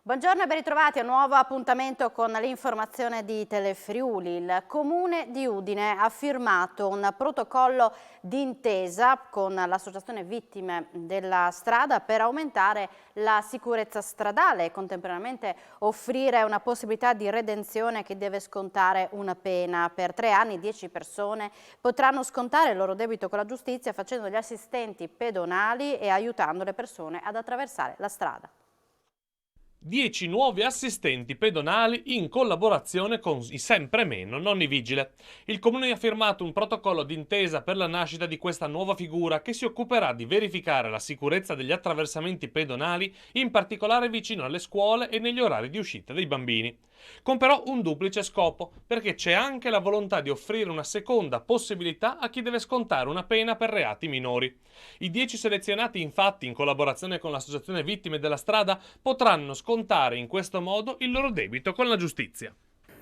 Buongiorno e ben ritrovati a un nuovo appuntamento con l'informazione di Telefriuli. Il Comune di Udine ha firmato un protocollo d'intesa con l'Associazione Vittime della Strada per aumentare la sicurezza stradale e contemporaneamente offrire una possibilità di redenzione a chi deve scontare una pena. Per 3 anni 10 persone potranno scontare il loro debito con la giustizia facendo gli assistenti pedonali e aiutando le persone ad attraversare la strada. 10 nuovi assistenti pedonali in collaborazione con i sempre meno nonni vigile. Il Comune ha firmato un protocollo d'intesa per la nascita di questa nuova figura che si occuperà di verificare la sicurezza degli attraversamenti pedonali, in particolare vicino alle scuole e negli orari di uscita dei bambini. Con però un duplice scopo, perché c'è anche la volontà di offrire una seconda possibilità a chi deve scontare una pena per reati minori. I 10 selezionati, infatti, in collaborazione con l'Associazione Vittime della Strada, potranno scontare in questo modo il loro debito con la giustizia.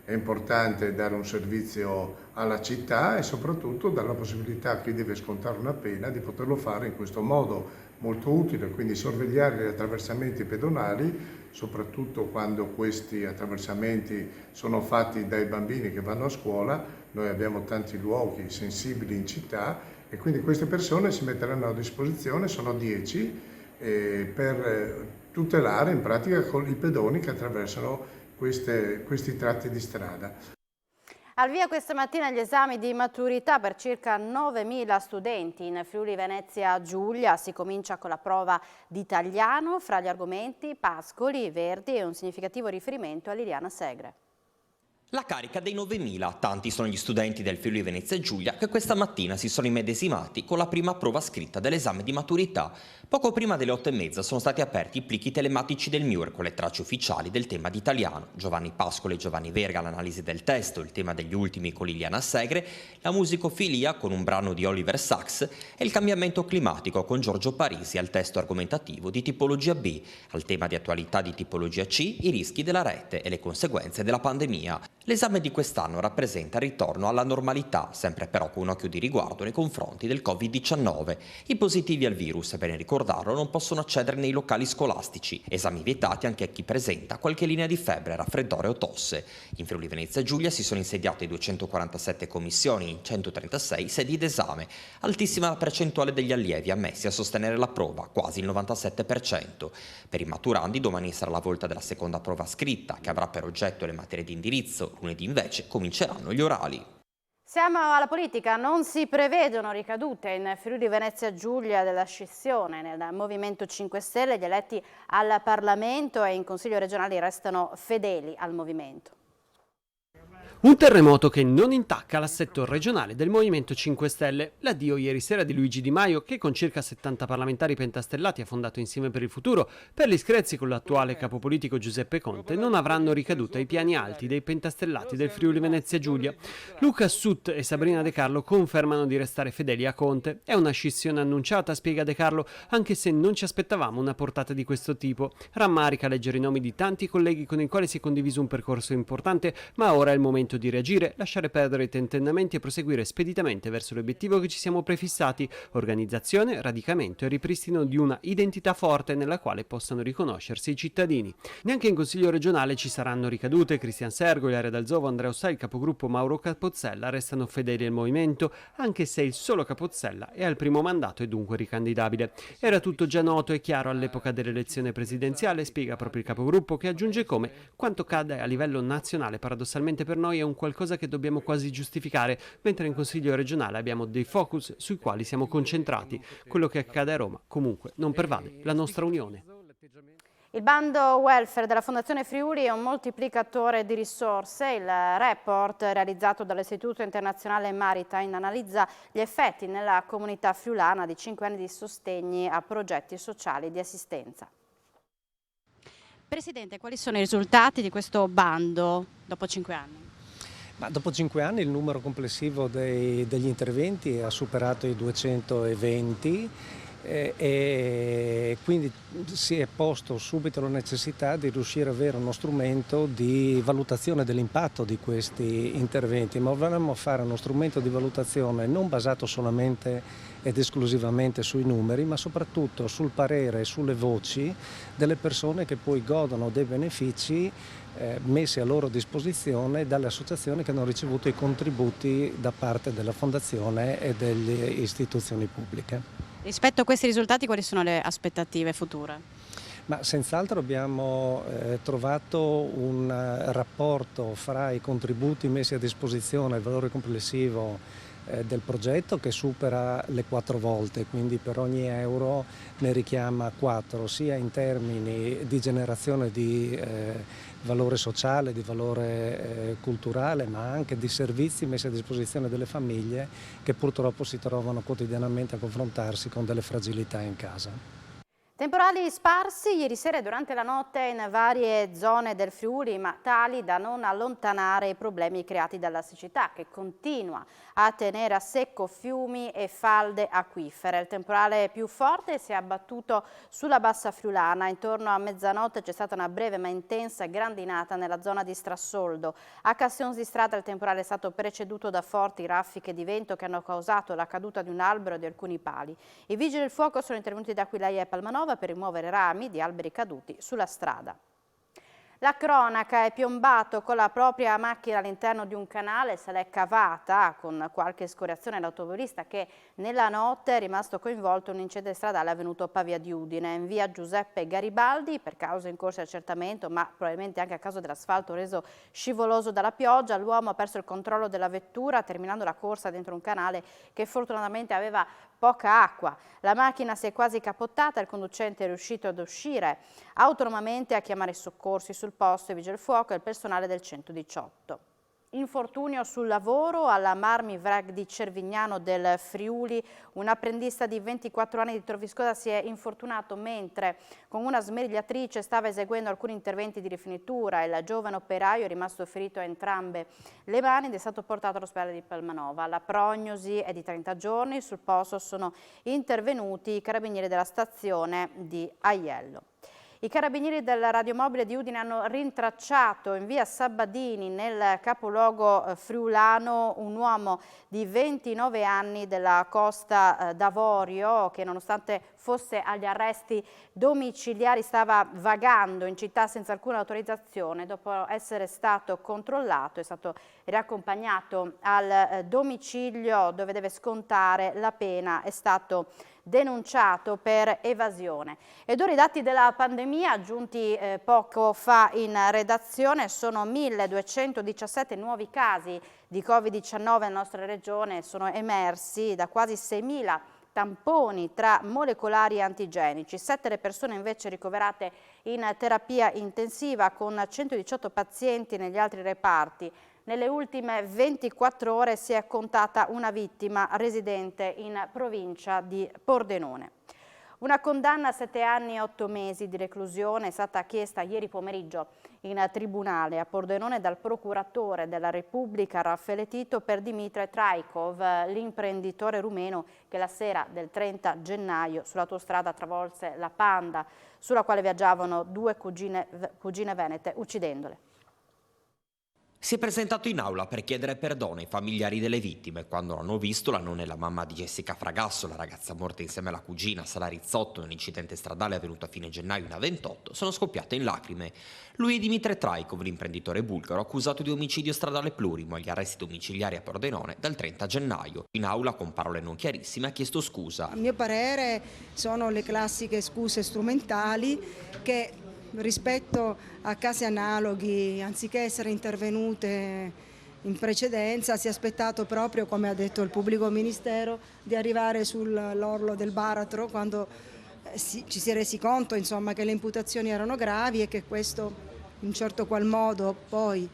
È importante dare un servizio alla città e soprattutto dare la possibilità a chi deve scontare una pena di poterlo fare in questo modo molto utile, quindi sorvegliare gli attraversamenti pedonali, soprattutto quando questi attraversamenti sono fatti dai bambini che vanno a scuola. Noi abbiamo tanti luoghi sensibili in città e quindi queste persone si metteranno a disposizione, sono 10, per tutelare in pratica i pedoni che attraversano questi tratti di strada. Al via questa mattina gli esami di maturità per circa 9.000 studenti in Friuli Venezia Giulia. Si comincia con la prova di italiano, fra gli argomenti Pascoli, Verdi e un significativo riferimento a Liliana Segre. La carica dei 9.000, tanti sono gli studenti del Friuli Venezia Giulia che questa mattina si sono immedesimati con la prima prova scritta dell'esame di maturità. Poco prima delle 8:30 sono stati aperti i plichi telematici del MIUR con le tracce ufficiali del tema di italiano. Giovanni Pascoli e Giovanni Verga l'analisi del testo, il tema degli ultimi con Liliana Segre, la musicofilia con un brano di Oliver Sacks e il cambiamento climatico con Giorgio Parisi al testo argomentativo di tipologia B, al tema di attualità di tipologia C, i rischi della rete e le conseguenze della pandemia. L'esame di quest'anno rappresenta il ritorno alla normalità, sempre però con un occhio di riguardo nei confronti del Covid-19. I positivi al virus, è bene ricordarlo, non possono accedere nei locali scolastici. Esami vietati anche a chi presenta qualche linea di febbre, raffreddore o tosse. In Friuli Venezia Giulia si sono insediate 247 commissioni in 136 sedi d'esame. Altissima la percentuale degli allievi ammessi a sostenere la prova, quasi il 97%. Per i maturandi domani sarà la volta della seconda prova scritta, che avrà per oggetto le materie di indirizzo. Lunedì invece cominceranno gli orali. Siamo alla politica, non si prevedono ricadute in Friuli Venezia Giulia della scissione nel Movimento 5 Stelle. Gli eletti al Parlamento e in Consiglio regionale restano fedeli al movimento. Un terremoto che non intacca l'assetto regionale del Movimento 5 Stelle. L'addio ieri sera di Luigi Di Maio, che con circa 70 parlamentari pentastellati ha fondato Insieme per il Futuro, per gli screzi con l'attuale capopolitico Giuseppe Conte, non avranno ricadute ai piani alti dei pentastellati del Friuli Venezia Giulia. Luca Sut e Sabrina De Carlo confermano di restare fedeli a Conte. È una scissione annunciata, spiega De Carlo, anche se non ci aspettavamo una portata di questo tipo. Rammarica leggere i nomi di tanti colleghi con i quali si è condiviso un percorso importante, ma ora è il momento di reagire, lasciare perdere i tentennamenti e proseguire speditamente verso l'obiettivo che ci siamo prefissati: organizzazione, radicamento e ripristino di una identità forte nella quale possano riconoscersi i cittadini. Neanche in Consiglio regionale ci saranno ricadute. Cristian Sergo, Ilaria D'Alzovo, Andrea Ossai, il capogruppo Mauro Capozzella restano fedeli al movimento, anche se il solo Capozzella è al primo mandato e dunque ricandidabile. Era tutto già noto e chiaro all'epoca dell'elezione presidenziale, spiega proprio il capogruppo, che aggiunge come quanto cade a livello nazionale paradossalmente per noi è un qualcosa che dobbiamo quasi giustificare, mentre in Consiglio regionale abbiamo dei focus sui quali siamo concentrati. Quello che accade a Roma comunque non pervade la nostra unione. Il bando welfare della Fondazione Friuli è un moltiplicatore di risorse. Il report realizzato dall'Istituto Internazionale Maritime analizza gli effetti nella comunità friulana di 5 anni di sostegni a progetti sociali di assistenza. Presidente, quali sono i risultati di questo bando dopo 5 anni? Ma dopo 5 anni il numero complessivo degli interventi ha superato i 220 e quindi si è posto subito la necessità di riuscire ad avere uno strumento di valutazione dell'impatto di questi interventi, ma volevamo fare uno strumento di valutazione non basato solamente ed esclusivamente sui numeri, ma soprattutto sul parere e sulle voci delle persone che poi godono dei benefici messi a loro disposizione dalle associazioni che hanno ricevuto i contributi da parte della Fondazione e delle istituzioni pubbliche. Rispetto a questi risultati, quali sono le aspettative future? Ma senz'altro abbiamo trovato un rapporto fra i contributi messi a disposizione e il valore complessivo del progetto che supera le 4 volte, quindi per ogni euro ne richiama 4, sia in termini di generazione di valore sociale, di valore culturale, ma anche di servizi messi a disposizione delle famiglie che purtroppo si trovano quotidianamente a confrontarsi con delle fragilità in casa. Temporali sparsi ieri sera e durante la notte in varie zone del Friuli, ma tali da non allontanare i problemi creati dalla siccità, che continua a tenere a secco fiumi e falde acquifere. Il temporale più forte si è abbattuto sulla bassa friulana. Intorno a mezzanotte c'è stata una breve ma intensa grandinata nella zona di Strassoldo. A Cassionzistrata il temporale è stato preceduto da forti raffiche di vento che hanno causato la caduta di un albero e di alcuni pali. I vigili del fuoco sono intervenuti da Aquileia e Palmanova per rimuovere rami di alberi caduti sulla strada. La cronaca è piombato con la propria macchina all'interno di un canale, se l'è cavata con qualche escoriazione l'automobilista che nella notte è rimasto coinvolto in un incidente stradale avvenuto a Pavia di Udine, in via Giuseppe Garibaldi, per cause in corso di accertamento, ma probabilmente anche a causa dell'asfalto reso scivoloso dalla pioggia. L'uomo ha perso il controllo della vettura terminando la corsa dentro un canale che fortunatamente aveva poca acqua. La macchina si è quasi capottata, il conducente è riuscito ad uscire autonomamente a chiamare i soccorsi sul posto, i vigili del fuoco e il personale del 118. Infortunio sul lavoro alla Marmi Vreg di Cervignano del Friuli. Un apprendista di 24 anni di Troviscosa si è infortunato mentre con una smerigliatrice stava eseguendo alcuni interventi di rifinitura. Il giovane operaio è rimasto ferito a entrambe le mani ed è stato portato all'ospedale di Palmanova. La prognosi è di 30 giorni. Sul posto sono intervenuti i carabinieri della stazione di Aiello. I carabinieri del radiomobile di Udine hanno rintracciato in via Sabbadini, nel capoluogo friulano, un uomo di 29 anni della Costa d'Avorio che, nonostante fosse agli arresti domiciliari, stava vagando in città senza alcuna autorizzazione. Dopo essere stato controllato è stato riaccompagnato al domicilio dove deve scontare la pena. È stato denunciato per evasione. Ed ora i dati della pandemia aggiunti poco fa in redazione: sono 1217 nuovi casi di Covid-19 nella nostra regione, sono emersi da quasi 6.000 tamponi tra molecolari e antigenici. 7 le persone invece ricoverate in terapia intensiva, con 118 pazienti negli altri reparti. Nelle ultime 24 ore si è contata una vittima residente in provincia di Pordenone. Una condanna a 7 anni e 8 mesi di reclusione è stata chiesta ieri pomeriggio in tribunale a Pordenone dal procuratore della Repubblica Raffaele Tito per Dimitre Traikov, l'imprenditore rumeno che la sera del 30 gennaio sull'autostrada travolse la Panda, sulla quale viaggiavano 2 cugine venete, uccidendole. Si è presentato in aula per chiedere perdono ai familiari delle vittime quando l'hanno visto la nonna e la mamma di Jessica Fragasso, la ragazza morta insieme alla cugina Sara Rizzotto nell'incidente stradale avvenuto a fine gennaio in A28, sono scoppiate in lacrime. Lui è Dimitre Traikov, l'imprenditore bulgaro accusato di omicidio stradale plurimo agli arresti domiciliari a Pordenone dal 30 gennaio. In aula, con parole non chiarissime, ha chiesto scusa. A mio parere sono le classiche scuse strumentali che, rispetto a casi analoghi, anziché essere intervenute in precedenza, si è aspettato proprio, come ha detto il pubblico ministero, di arrivare sull'orlo del baratro quando ci si è resi conto, insomma, che le imputazioni erano gravi e che questo in un certo qual modo poi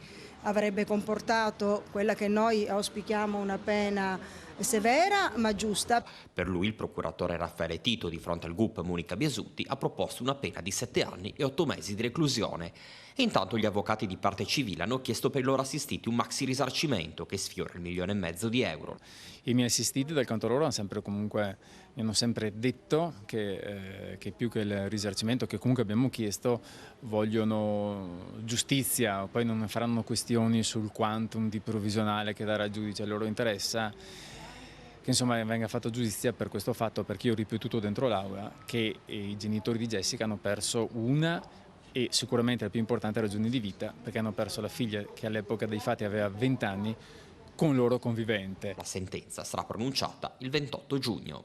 avrebbe comportato quella che noi auspichiamo una pena severa ma giusta. Per lui il procuratore Raffaele Tito, di fronte al GUP Monica Biasutti, ha proposto una pena di 7 anni e 8 mesi di reclusione. E intanto gli avvocati di parte civile hanno chiesto per i loro assistiti un maxi risarcimento che sfiora il 1,5 milioni di euro. I miei assistiti dal canto loro mi hanno sempre detto che più che il risarcimento che comunque abbiamo chiesto vogliono giustizia, poi non faranno questioni sul quantum di provvisionale che darà il giudice, a loro interessa che insomma venga fatta giustizia per questo fatto, perché io ho ripetuto dentro l'aula che i genitori di Jessica hanno perso una e sicuramente la più importante ragione di vita, perché hanno perso la figlia che all'epoca dei fatti aveva 20 anni con loro convivente. La sentenza sarà pronunciata il 28 giugno.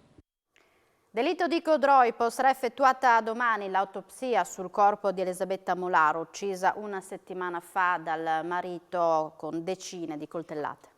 Delitto di Codroipo, sarà effettuata domani l'autopsia sul corpo di Elisabetta Molaro, uccisa una settimana fa dal marito con decine di coltellate.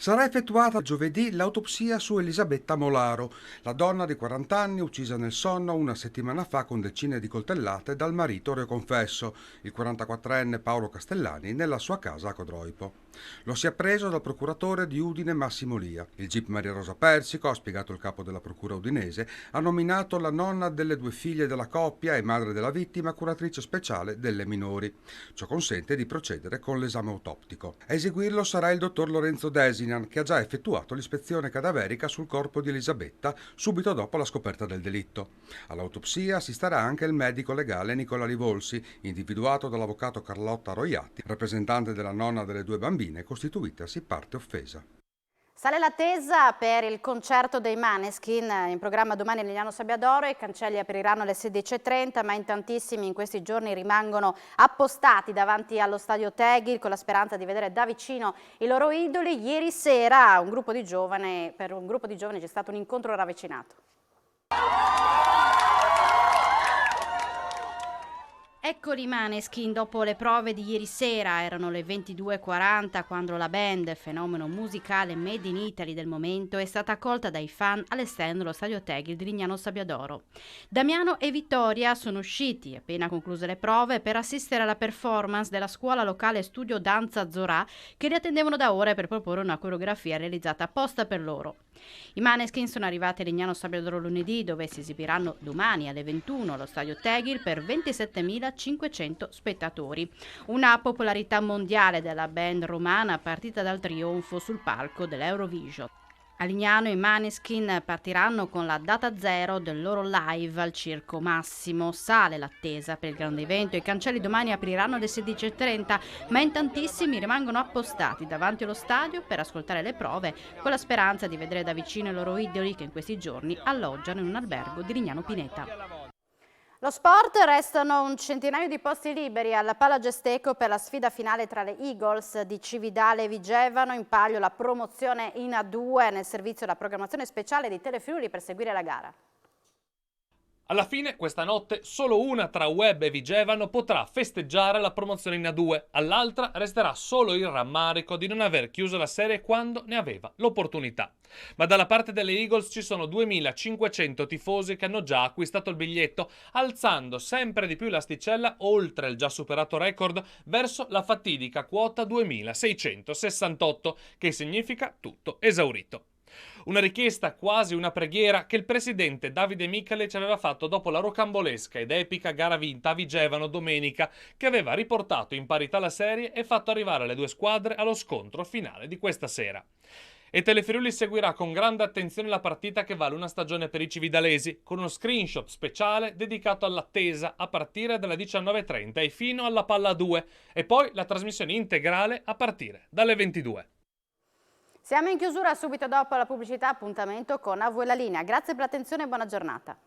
Sarà effettuata giovedì l'autopsia su Elisabetta Molaro, la donna di 40 anni uccisa nel sonno una settimana fa con decine di coltellate dal marito reconfesso, il 44enne Paolo Castellani, nella sua casa a Codroipo. Lo si è appreso dal procuratore di Udine Massimo Lia. Il GIP Maria Rosa Persico, ha spiegato il capo della procura udinese, ha nominato la nonna delle 2 figlie della coppia e madre della vittima curatrice speciale delle minori. Ciò consente di procedere con l'esame autoptico. A eseguirlo sarà il dottor Lorenzo Desinan, che ha già effettuato l'ispezione cadaverica sul corpo di Elisabetta subito dopo la scoperta del delitto. All'autopsia assisterà anche il medico legale Nicola Livolsi, individuato dall'avvocato Carlotta Roiatti, rappresentante della nonna delle 2 bambine, costituitasi parte offesa. Sale l'attesa per il concerto dei Maneskin, in programma domani a Legnano Sabbiadoro. I cancelli apriranno alle 16:30, ma in tantissimi in questi giorni rimangono appostati davanti allo stadio Tegel con la speranza di vedere da vicino i loro idoli. Ieri sera per un gruppo di giovani c'è stato un incontro ravvicinato. Eccoli i Maneskin dopo le prove di ieri sera. Erano le 22:40 quando la band, fenomeno musicale made in Italy del momento, è stata accolta dai fan all'esterno dello stadio Tegel di Lignano Sabbiadoro. Damiano e Vittoria sono usciti, appena concluse le prove, per assistere alla performance della scuola locale Studio Danza Zorà, che li attendevano da ore per proporre una coreografia realizzata apposta per loro. I Maneskin sono arrivati a Lignano Sabbiadoro lunedì, dove si esibiranno domani alle 21 allo stadio Tegel per 27.500 spettatori. Una popolarità mondiale della band romana partita dal trionfo sul palco dell'Eurovision. A Lignano i Maneskin partiranno con la data zero del loro live al Circo Massimo. Sale l'attesa per il grande evento. I cancelli domani apriranno alle 16:30, ma in tantissimi rimangono appostati davanti allo stadio per ascoltare le prove, con la speranza di vedere da vicino i loro idoli che in questi giorni alloggiano in un albergo di Lignano Pineta. Lo sport, restano un centinaio di posti liberi alla Pala Gesteco per la sfida finale tra le Eagles di Cividale e Vigevano. In palio la promozione in A2, nel servizio la programmazione speciale di Telefriuli per seguire la gara. Alla fine, questa notte, solo una tra Web e Vigevano potrà festeggiare la promozione in A2, all'altra resterà solo il rammarico di non aver chiuso la serie quando ne aveva l'opportunità. Ma dalla parte delle Eagles ci sono 2.500 tifosi che hanno già acquistato il biglietto, alzando sempre di più l'asticella oltre il già superato record verso la fatidica quota 2.668, che significa tutto esaurito. Una richiesta, quasi una preghiera, che il presidente Davide Michele ci aveva fatto dopo la rocambolesca ed epica gara vinta a Vigevano domenica, che aveva riportato in parità la serie e fatto arrivare le 2 squadre allo scontro finale di questa sera. E Telefriuli seguirà con grande attenzione la partita che vale una stagione per i cividalesi, con uno screenshot speciale dedicato all'attesa a partire dalle 19:30 e fino alla palla 2, e poi la trasmissione integrale a partire dalle 22. Siamo in chiusura, subito dopo la pubblicità, appuntamento con A Voi la Linea. Grazie per l'attenzione e buona giornata.